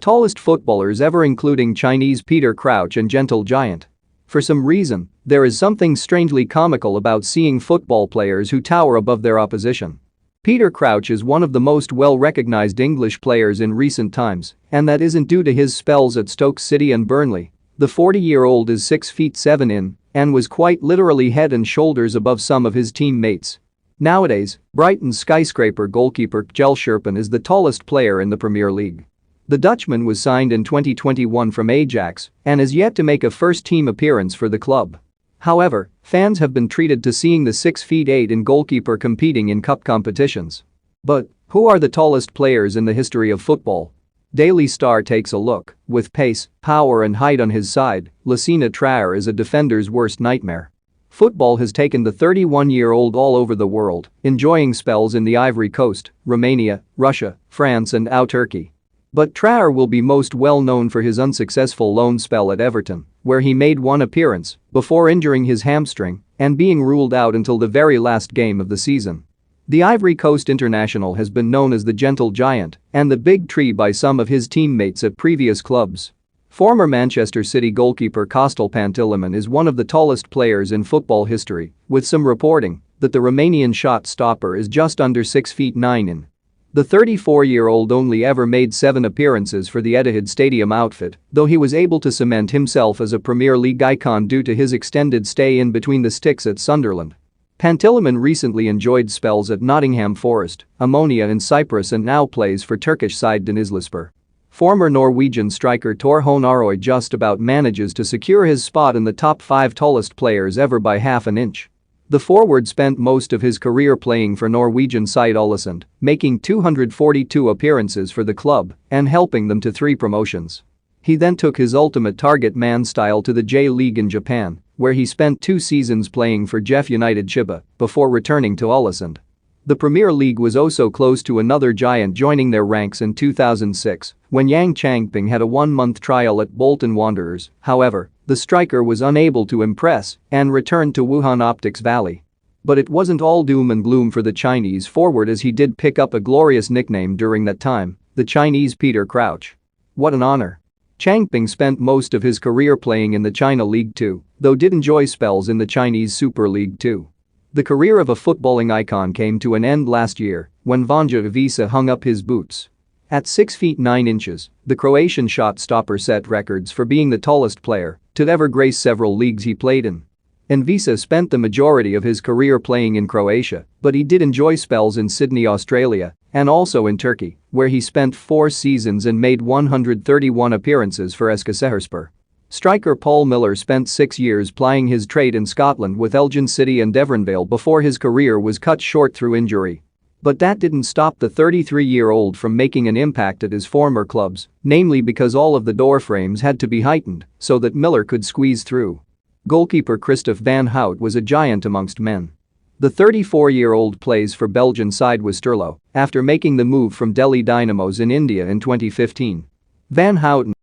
Tallest footballers ever including Chinese Peter Crouch and Gentle Giant. For some reason, there is something strangely comical about seeing football players who tower above their opposition. Peter Crouch is one of the most well-recognized English players in recent times, and that isn't due to his spells at Stoke City and Burnley. The 40-year-old is 6 feet 7 in and was quite literally head and shoulders above some of his teammates. Nowadays, Brighton's skyscraper goalkeeper Kjell Scherpen is the tallest player in the Premier League. The Dutchman was signed in 2021 from Ajax and has yet to make a first-team appearance for the club. However, fans have been treated to seeing the 6 feet 8 in goalkeeper competing in cup competitions. But who are the tallest players in the history of football? Daily Star takes a look. With pace, power and height on his side, Lassina Traoré is a defender's worst nightmare. Football has taken the 31-year-old all over the world, enjoying spells in the Ivory Coast, Romania, Russia, France and now Turkey. But Traoré will be most well known for his unsuccessful loan spell at Everton, where he made one appearance before injuring his hamstring and being ruled out until the very last game of the season. The Ivory Coast international has been known as the Gentle Giant and the Big Tree by some of his teammates at previous clubs. Former Manchester City goalkeeper Costel Pantilimon is one of the tallest players in football history, with some reporting that the Romanian shot stopper is just under 6 feet 9 in. The 34-year-old only ever made 7 appearances for the Etihad Stadium outfit, though he was able to cement himself as a Premier League icon due to his extended stay in between the sticks at Sunderland. Pantilimon recently enjoyed spells at Nottingham Forest, Omonia in Cyprus and now plays for Turkish side Denizlispor. Former Norwegian striker Torjón Aroy just about manages to secure his spot in the top 5 tallest players ever by half an inch. The forward spent most of his career playing for Norwegian side Ålesund, making 242 appearances for the club and helping them to 3 promotions. He then took his ultimate target man style to the J-League in Japan, where he spent 2 seasons playing for Jeff United Chiba before returning to Ålesund. The Premier League was also close to another giant joining their ranks in 2006 when Yang Changping had a 1-month trial at Bolton Wanderers. However, the striker was unable to impress and returned to Wuhan Optics Valley. But it wasn't all doom and gloom for the Chinese forward, as he did pick up a glorious nickname during that time, the Chinese Peter Crouch. What an honor. Changping spent most of his career playing in the China League 2, though did enjoy spells in the Chinese Super League 2. The career of a footballing icon came to an end last year when Vanja Ivica hung up his boots. At 6 feet 9 inches, the Croatian shot stopper set records for being the tallest player to ever grace several leagues he played in. Ivica spent the majority of his career playing in Croatia, but he did enjoy spells in Sydney, Australia, and also in Turkey, where he spent 4 seasons and made 131 appearances for Eskişehirspor. Striker Paul Miller spent 6 years plying his trade in Scotland with Elgin City and Devonvale before his career was cut short through injury. But that didn't stop the 33-year-old from making an impact at his former clubs, namely because all of the door frames had to be heightened so that Miller could squeeze through. Goalkeeper Christophe van Hout was a giant amongst men. The 34-year-old plays for Belgian side Westerlo after making the move from Delhi Dynamos in India in 2015. Van Houten